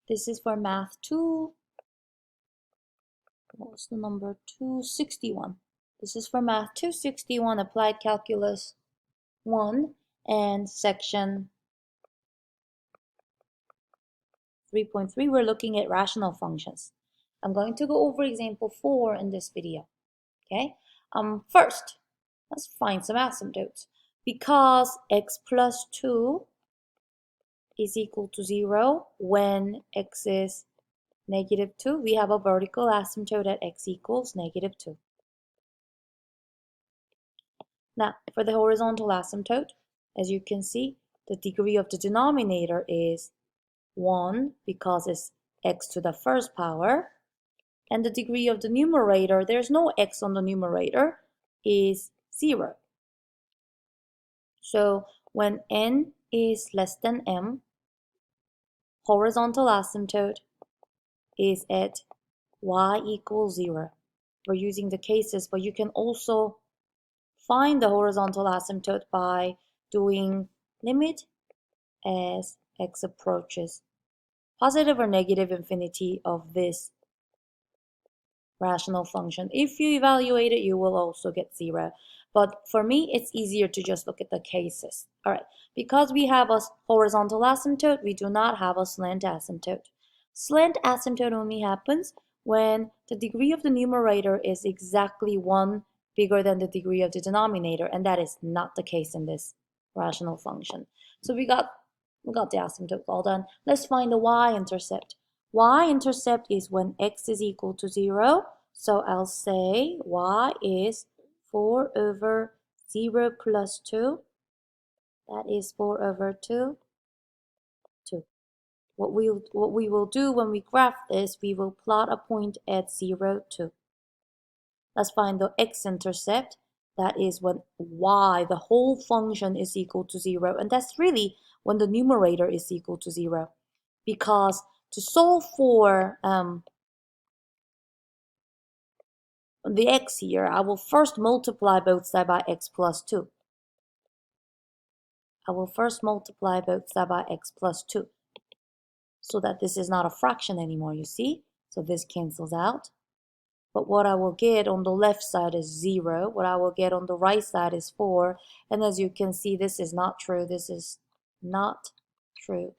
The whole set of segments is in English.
This is for math 2. What was the number? 261. This is for math 261, applied calculus 1, and section 3.3. We're looking at rational functions. I'm going to go over example 4 in this video. Okay. First, let's find some asymptotes. Because x plus 2 is equal to 0 when x is negative 2, we have a vertical asymptote at x equals negative 2. Now, for the horizontal asymptote, as you can see, the degree of the denominator is 1 because it's x to the first power, and the degree of the numerator, there's no x on the numerator, is 0. So when n is less than m, horizontal asymptote is at y equals 0. We're using the cases, but you can also find the horizontal asymptote by doing limit as x approaches positive or negative infinity of this rational function. If you evaluate it, you will also get 0. But for me, it's easier to just look at the cases. All right, because we have a horizontal asymptote, we do not have a slant asymptote. Slant asymptote only happens when the degree of the numerator is exactly 1 bigger than the degree of the denominator, and that is not the case in this rational function. So we got the asymptote all done. Let's find the y-intercept. Y-intercept is when x is equal to 0. So I'll say y is 4 over 0 plus 2. That is 4 over 2. What we will do when we graph this, we will plot a point at 0, 2. Let's find the x-intercept. That is when y, the whole function, is equal to 0. And that's really when the numerator is equal to 0. Because to solve for the x here, I will first multiply both sides by x plus 2. I will first multiply both sides by x plus 2. So that this is not a fraction anymore, you see? So this cancels out. But what I will get on the left side is 0. What I will get on the right side is 4. And as you can see, this is not true. This is not true.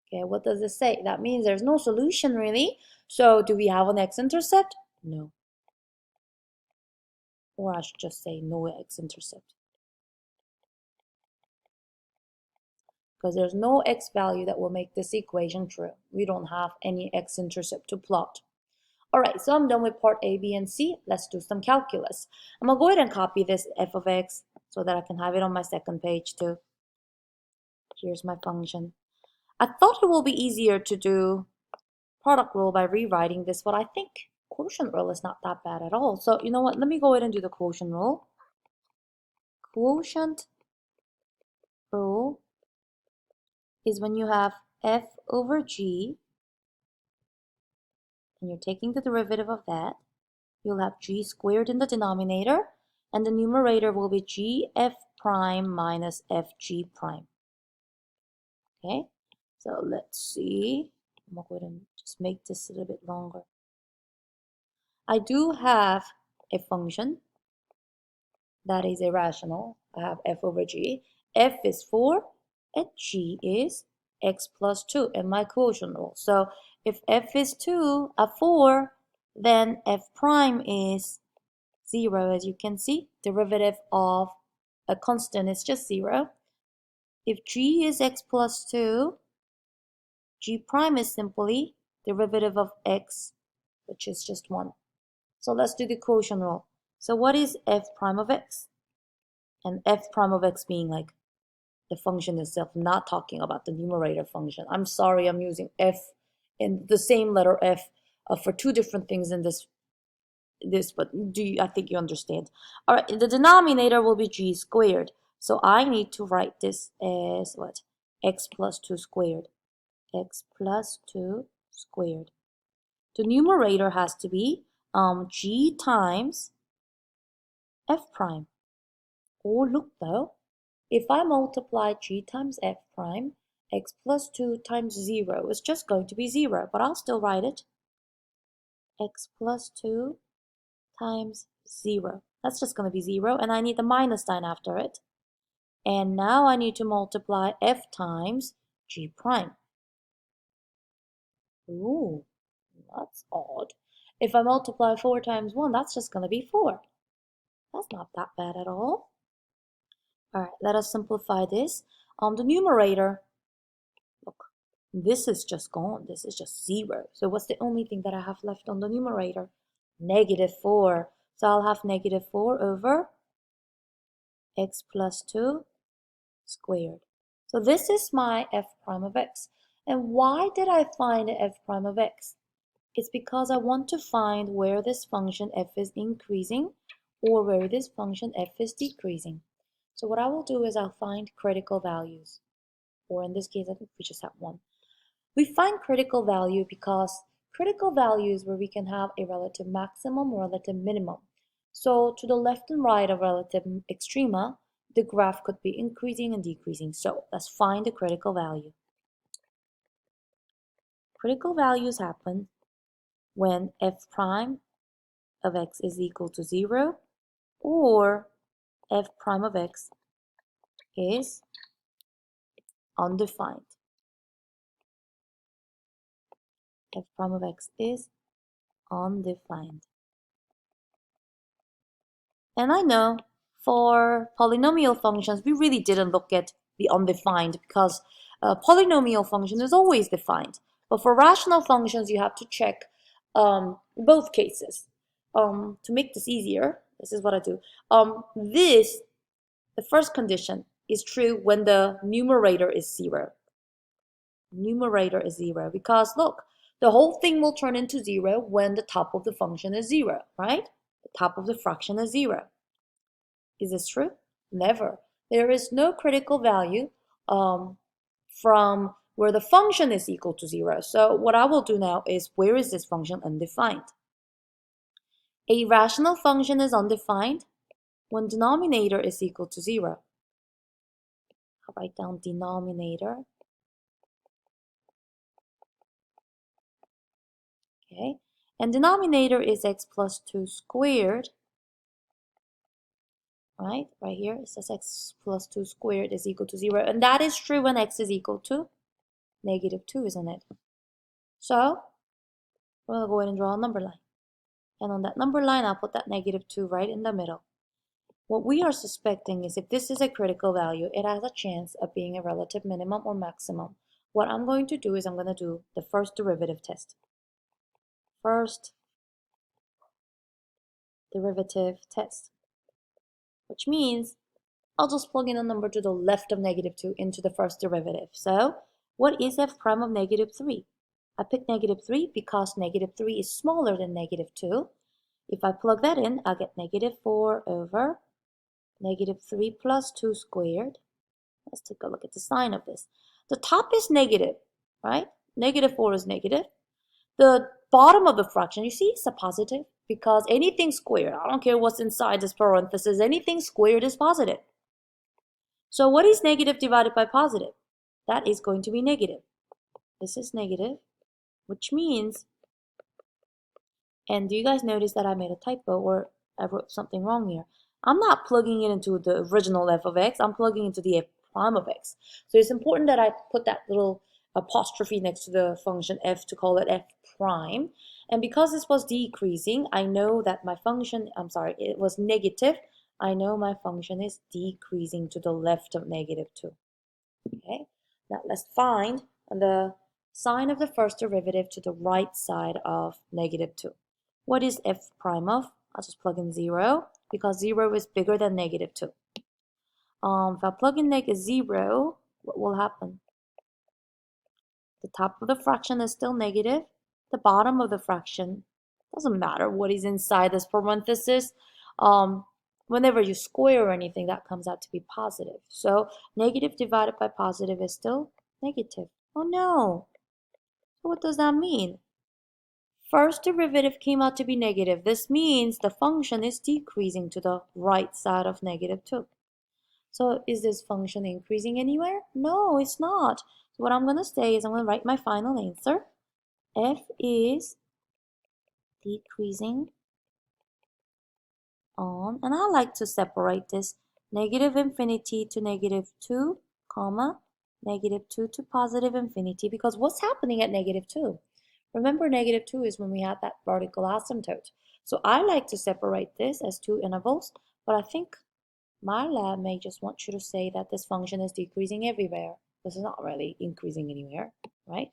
Okay, what does it say? That means there's no solution really. So do we have an x-intercept? No. Or I should just say no x-intercept. Because there's no x value that will make this equation true. We don't have any x-intercept to plot. All right, so I'm done with part A, B, and C. Let's do some calculus. I'm going to go ahead and copy this f of x so that I can have it on my second page too. Here's my function. I thought it will be easier to do product rule by rewriting this, but I think quotient rule is not that bad at all. So you know what? Let me go ahead and do the quotient rule. Quotient rule is when you have f over g, and you're taking the derivative of that, you'll have g squared in the denominator, and the numerator will be gf prime minus fg prime. Okay, so let's see. I'm going to go ahead and just make this a little bit longer. I do have a function that is irrational. I have f over g. F is 4, and g is x plus 2 in my quotient rule. So if f is 4, then f prime is 0. As you can see, derivative of a constant is just 0. If g is x plus 2, g prime is simply derivative of x, which is just 1. So let's do the quotient rule. So what is f prime of x? And f prime of x being like the function itself, not talking about the numerator function. I'm sorry, I'm using f in the same letter f for two different things in this, but I think you understand. All right, the denominator will be g squared. So I need to write this as what? X plus 2 squared. X plus 2 squared. The numerator has to be g times f prime. Oh, look though. If I multiply g times f prime x plus 2 times 0 is just going to be 0, but I'll still write it. X plus 2 times 0. That's just going to be 0, and I need the minus sign after it. And now I need to multiply f times g prime. Ooh, that's odd. If I multiply 4 times 1, that's just going to be 4. That's not that bad at all. All right, let us simplify this. On the numerator, look, this is just gone. This is just 0. So what's the only thing that I have left on the numerator? -4. So I'll have -4 over x plus 2 squared. So this is my f prime of x. And why did I find f prime of x? It's because I want to find where this function f is increasing or where this function f is decreasing. So what I will do is I'll find critical values. Or in this case, I think we just have one. We find critical value because critical value is where we can have a relative maximum or relative minimum. So to the left and right of relative extrema, the graph could be increasing and decreasing. So let's find the critical value. Critical values happen when f prime of x is equal to 0 or f prime of x is undefined. F prime of x is undefined. And I know for polynomial functions, we really didn't look at the undefined because a polynomial function is always defined. But for rational functions, you have to check both cases. To make this easier, this is what I do. The first condition is true when the numerator is 0. Numerator is 0 because look, the whole thing will turn into 0 when the top of the function is 0, right? The top of the fraction is 0. Is this true? Never. There is no critical value from where the function is equal to 0. So what I will do now is, where is this function undefined? A rational function is undefined when denominator is equal to 0. I'll write down denominator. Okay, and denominator is x plus 2 squared. Right here it says x plus 2 squared is equal to 0, and that is true when x is equal to -2, isn't it? So we're going to go ahead and draw a number line, and on that number line I'll put that -2 right in the middle. What we are suspecting is if this is a critical value, it has a chance of being a relative minimum or maximum. What I'm going to do is I'm going to do the first derivative test. First derivative test, which means I'll just plug in a number to the left of -2 into the first derivative. So what is f prime of -3? I picked -3 because -3 is smaller than -2. If I plug that in, I'll get -4 over -3 plus 2 squared. Let's take a look at the sign of this. The top is negative, right? -4 is negative. The bottom of the fraction, you see, it's a positive because anything squared, I don't care what's inside this parenthesis, anything squared is positive. So what is negative divided by positive? That is going to be negative. This is negative, which means, and do you guys notice that I made a typo or I wrote something wrong here? I'm not plugging it into the original f of x, I'm plugging into the f prime of x. So it's important that I put that little apostrophe next to the function f to call it f prime. And because this was decreasing, I know that my function, it was negative. I know my function is decreasing to the left of -2. Okay, now let's find the sign of the first derivative to the right side of -2. What is f prime of? I'll just plug in 0 because 0 is bigger than -2. If I plug in -0, what will happen? The top of the fraction is still negative. The bottom of the fraction doesn't matter what is inside this parenthesis. Whenever you square or anything, that comes out to be positive. So negative divided by positive is still negative. Oh no! So what does that mean? First derivative came out to be negative. This means the function is decreasing to the right side of -2. So is this function increasing anywhere? No, it's not. So what I'm going to say is I'm going to write my final answer. F is decreasing on, and I like to separate this negative infinity to negative 2, comma, negative 2 to positive infinity, because what's happening at negative 2? Remember, negative 2 is when we had that vertical asymptote. So I like to separate this as two intervals, but I think my lab may just want you to say that this function is decreasing everywhere. This is not really increasing anywhere, right?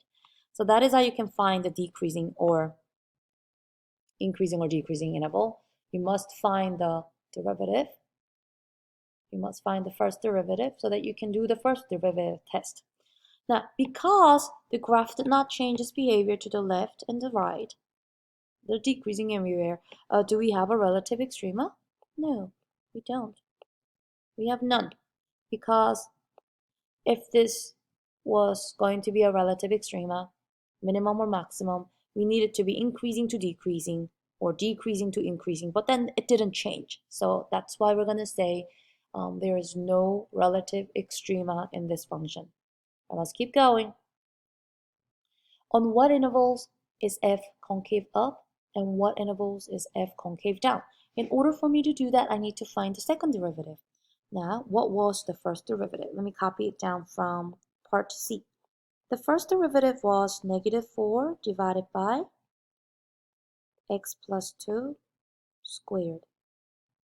So that is how you can find the decreasing or increasing or decreasing interval. You must find the derivative. You must find the first derivative so that you can do the first derivative test. Now, because the graph did not change its behavior to the left and the right, they're decreasing everywhere. Do we have a relative extrema? No, we don't. We have none. Because if this was going to be a relative extrema, minimum or maximum, we need it to be increasing to decreasing or decreasing to increasing, but then it didn't change. So that's why we're going to say there is no relative extrema in this function. Now let's keep going. On what intervals is f concave up and what intervals is f concave down? In order for me to do that, I need to find the second derivative. Now, what was the first derivative? Let me copy it down from part C. The first derivative was negative 4 divided by x plus 2 squared.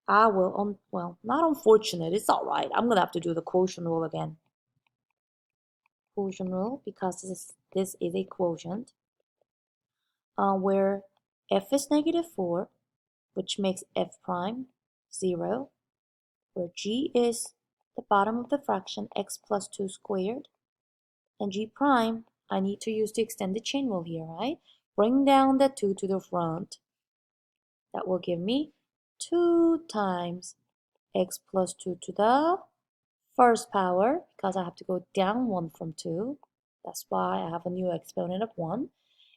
I will, well, not unfortunate, it's all right. I'm going to have to do the quotient rule again. Quotient rule, because this is a quotient where f is negative 4, which makes f prime 0, where g is the bottom of the fraction x plus 2 squared, and g prime, I need to use the extended chain rule here, right? Bring down the 2 to the front. That will give me 2 times x plus 2 to the first power, because I have to go down 1 from 2. That's why I have a new exponent of 1.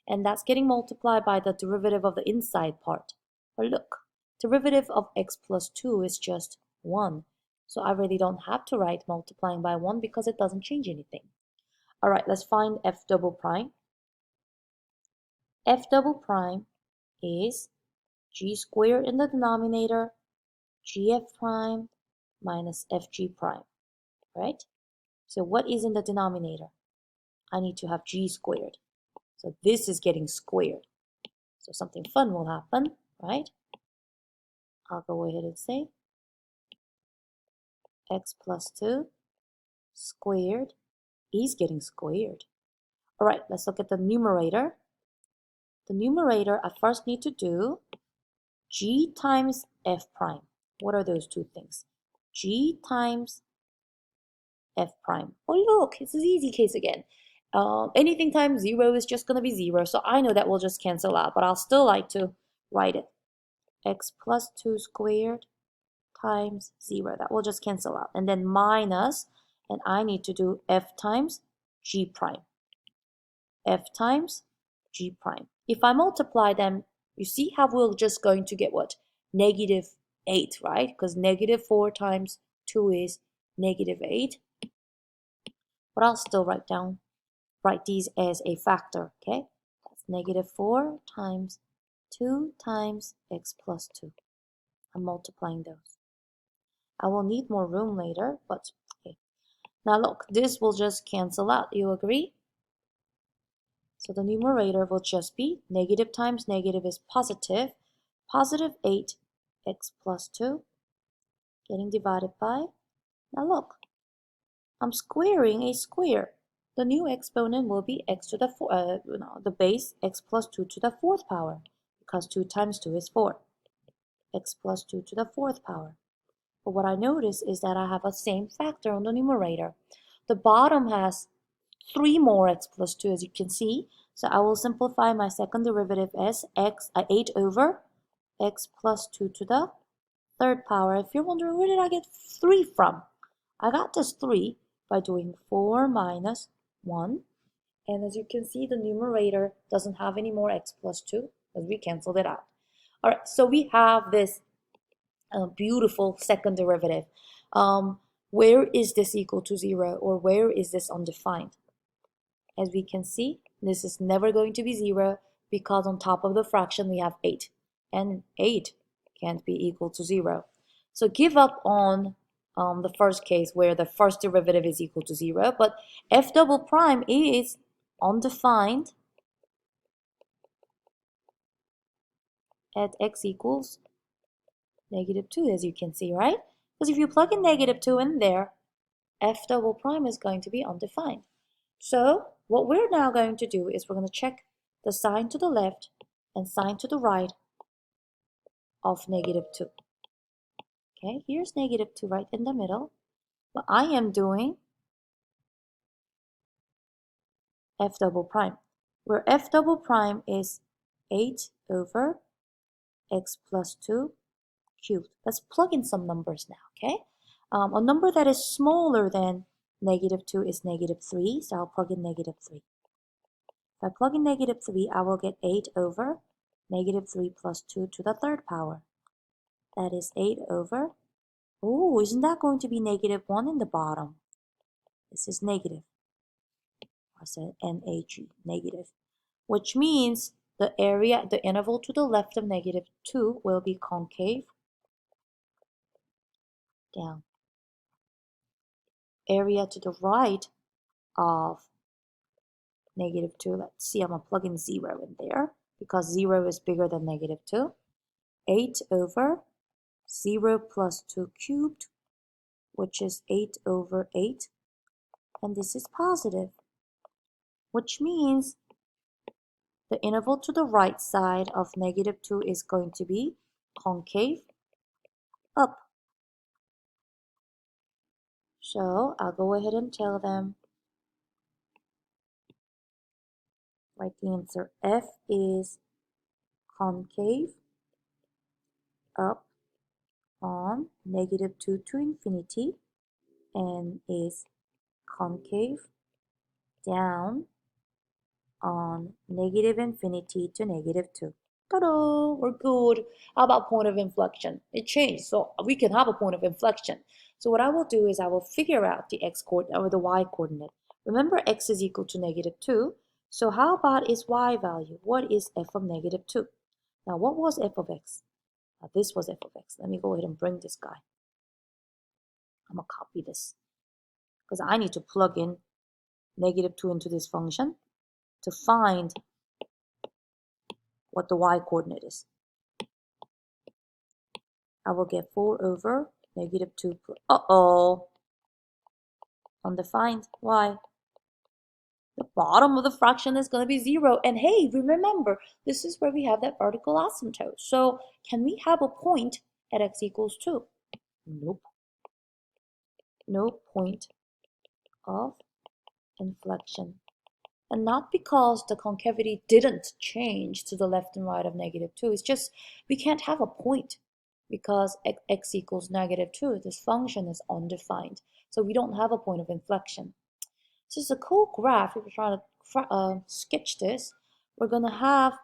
And that's getting multiplied by the derivative of the inside part. But look, derivative of x plus 2 is just 1. So I really don't have to write multiplying by 1 because it doesn't change anything. All right, let's find f double prime. F double prime is g squared in the denominator, gf prime minus fg prime, right? So what is in the denominator? I need to have g squared. So this is getting squared. So something fun will happen, right? I'll go ahead and say x plus 2 squared is getting squared. All right, let's look at the numerator. The numerator, I first need to do g times f prime. What are those two things? G times f prime. Oh, look, it's an easy case again. Anything times 0 is just going to be 0, so I know that will just cancel out, but I'll still like to write it. X plus 2 squared times 0. That will just cancel out. And then minus, and I need to do f times g prime. F times g prime. If I multiply them, you see how we're just going to get what? Negative 8, right? Because negative 4 times 2 is negative 8. But I'll still write these as a factor, okay? That's negative 4 times 2 times x plus 2. I'm multiplying those. I will need more room later, but okay. Now look, this will just cancel out. You agree? So the numerator will just be negative times negative is positive. Positive 8 x plus 2 getting divided by. Now look, I'm squaring a square. The new exponent will be x to the base x plus 2 to the 4th power, because 2 times 2 is 4. X plus 2 to the 4th power. But what I notice is that I have a same factor on the numerator. The bottom has 3 more x plus 2, as you can see. So I will simplify my second derivative as 8 over x plus 2 to the 3rd power. If you're wondering, where did I get 3 from? I got this 3 by doing 4 minus 1. And as you can see, the numerator doesn't have any more x plus 2 because we canceled it out. All right, so we have this beautiful second derivative. Where is this equal to 0, or where is this undefined? As we can see, this is never going to be 0 because on top of the fraction we have 8. And 8 can't be equal to 0. So give up on the first case where the first derivative is equal to 0. But f double prime is undefined at x equals -2, as you can see, right? Because if you plug in -2 in there, f double prime is going to be undefined. So what we're now going to do is we're going to check the sign to the left and sign to the right of -2. Okay, here's -2 right in the middle. But I am doing f double prime, where f double prime is 8 over x plus 2 cubed. Let's plug in some numbers now, okay? A number that is smaller than -2 is -3, so I'll plug in -3. If I plug in -3, I will get 8 over -3 plus 2 to the third power. That is 8 over, oh, isn't that going to be -1 in the bottom? This is negative. I said NAG, negative. Which means the area, the interval to the left of -2 will be concave down. Area to the right of -2, let's see, I'm going to plug in 0 in there because 0 is bigger than -2. 8 over 0 plus 2 cubed, which is 8 over 8. And this is positive, which means the interval to the right side of -2 is going to be concave up. So I'll go ahead and tell them, write the answer. F is concave up on -2 to infinity and is concave down on -infinity to -2. Ta-da! We're good. How about point of inflection? It changed, so we can have a point of inflection. So what I will do is I will figure out the x coordinate or the y coordinate. Remember, x is equal to -2. So how about its y value? What is f of -2? Now, what was f of x? Now, this was f of x. Let me go ahead and bring this guy. I'm going to copy this because I need to plug in -2 into this function to find what the y coordinate is. I will get 4 over -2 plus, undefined. Why? The bottom of the fraction is going to be 0. And hey, remember, this is where we have that vertical asymptote. So can we have a point at x equals 2? Nope. No point of inflection. And not because the concavity didn't change to the left and right of -2. It's just we can't have a point because x equals -2. This function is undefined. So we don't have a point of inflection. This is a cool graph. If we're trying to sketch this, we're going to have,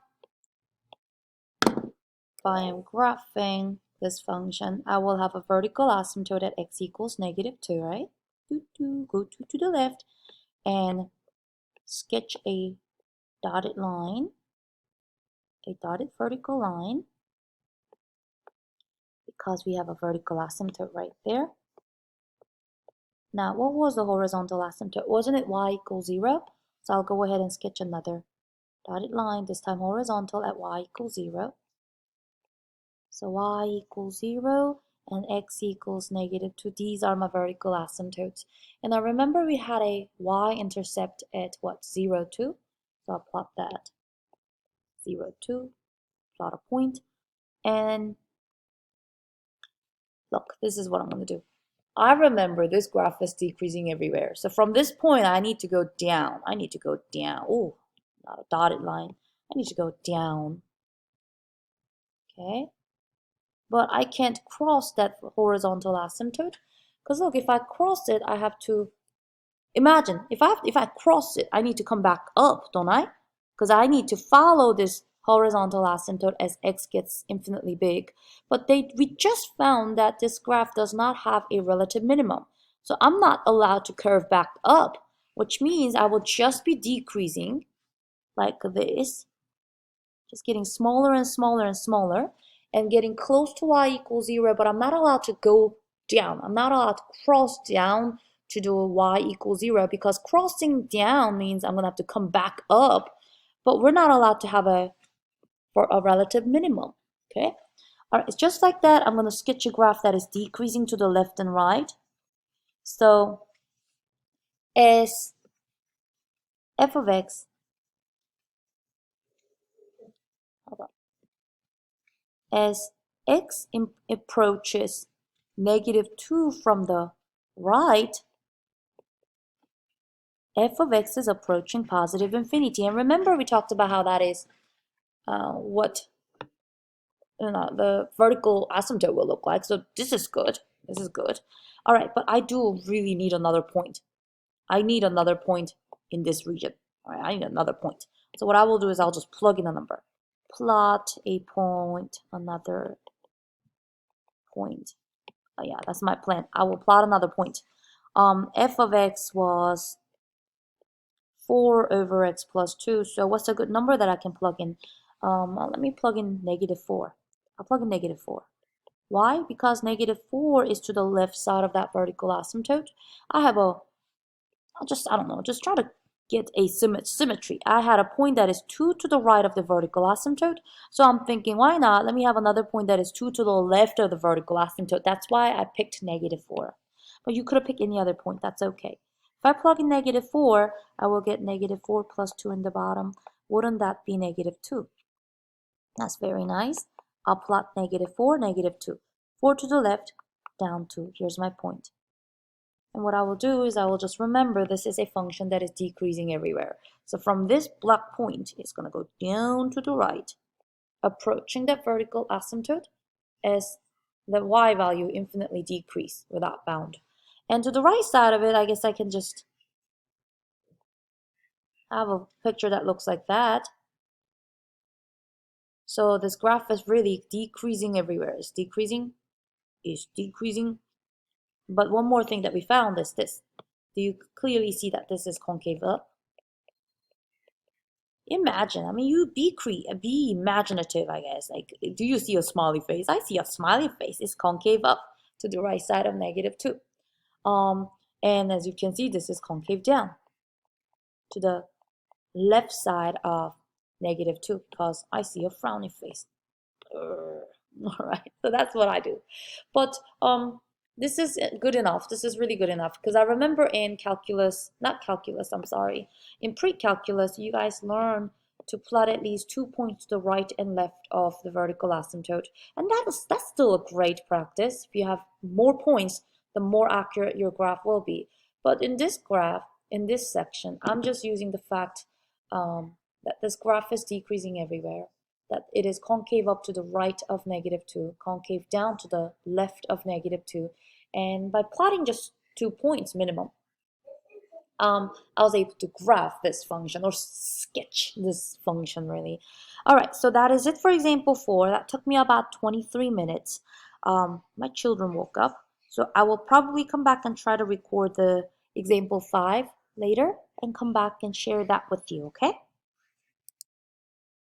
if I am graphing this function, I will have a vertical asymptote at x equals -2, right? Go to the left and sketch a dotted line, a dotted vertical line, because we have a vertical asymptote right there. Now, what was the horizontal asymptote? Wasn't it y equals 0? So I'll go ahead and sketch another dotted line, this time horizontal at y equals 0. So y equals 0 and x equals -2. These are my vertical asymptotes. And now remember we had a y-intercept at what, 0, 2? So I'll plot that. 0, 2, plot a point. And look, this is what I'm going to do. I remember this graph is decreasing everywhere. So from this point, I need to go down. I need to go down. Oh, not a dotted line. I need to go down. Okay. But I can't cross that horizontal asymptote. Because look, if I cross it, I have to imagine if I cross it, I need to come back up, don't I? Because I need to follow this horizontal asymptote as x gets infinitely big. But we just found that this graph does not have a relative minimum. So I'm not allowed to curve back up which means I will just be decreasing like this, just getting smaller and smaller and smaller, and getting close to y equals 0, but I'm not allowed to go down. I'm not allowed to cross down to do y equals 0, because crossing down means I'm going to have to come back up, but we're not allowed to have a relative minimum, okay? All right, it's just like that. I'm going to sketch a graph that is decreasing to the left and right. So as f of x, as x approaches -2 from the right, f of x is approaching positive infinity. And remember, we talked about how that is what the vertical asymptote will look like. So this is good. This is good. All right, but I do really need another point. I need another point in this region. All right, I need another point. So what I will do is I'll just plug in a number. Plot a point, another point. Oh yeah, that's my plan. I will plot another point. F of x was 4 over x plus 2. So what's a good number that I can plug in? Let me plug in -4. I'll plug in -4. Why? Because -4 is to the left side of that vertical asymptote. I have a, I don't know, just try to get a symmetry. I had a point that is 2 to the right of the vertical asymptote. So I'm thinking, why not? Let me have another point that is 2 to the left of the vertical asymptote. That's why I picked -4. But you could have picked any other point. That's okay. If I plug in -4, I will get -4 plus 2 in the bottom. Wouldn't that be -2? That's very nice. I'll plot -4, -2. 4 to the left, down 2. Here's my point. And what I will do is I will just remember this is a function that is decreasing everywhere. So from this black point, it's going to go down to the right, approaching that vertical asymptote as the y value infinitely decrease without bound. And to the right side of it, I guess I can just have a picture that looks like that. So this graph is really decreasing everywhere. It's decreasing, it's decreasing. But one more thing that we found is this. Do you clearly see that this is concave up? Imagine, I mean, you be imaginative, I guess. Like, do you see a smiley face? I see a smiley face. It's concave up to the right side of -2. And as you can see, this is concave down to the left side of -2 because I see a frowny face. All right, so that's what I do. But this is good enough. This is really good enough because I remember in calculus, not calculus, I'm sorry, in pre-calculus, you guys learn to plot at least 2 points to the right and left of the vertical asymptote. And that's still a great practice. If you have more points, the more accurate your graph will be. But in this graph, in this section, I'm just using the fact that this graph is decreasing everywhere, that it is concave up to the right of -2, concave down to the left of -2. And by plotting just 2 points minimum, I was able to graph this function or sketch this function really. All right, so that is it for example 4. That took me about 23 minutes. My children woke up, so I will probably come back and try to record the example 5 later and come back and share that with you, okay?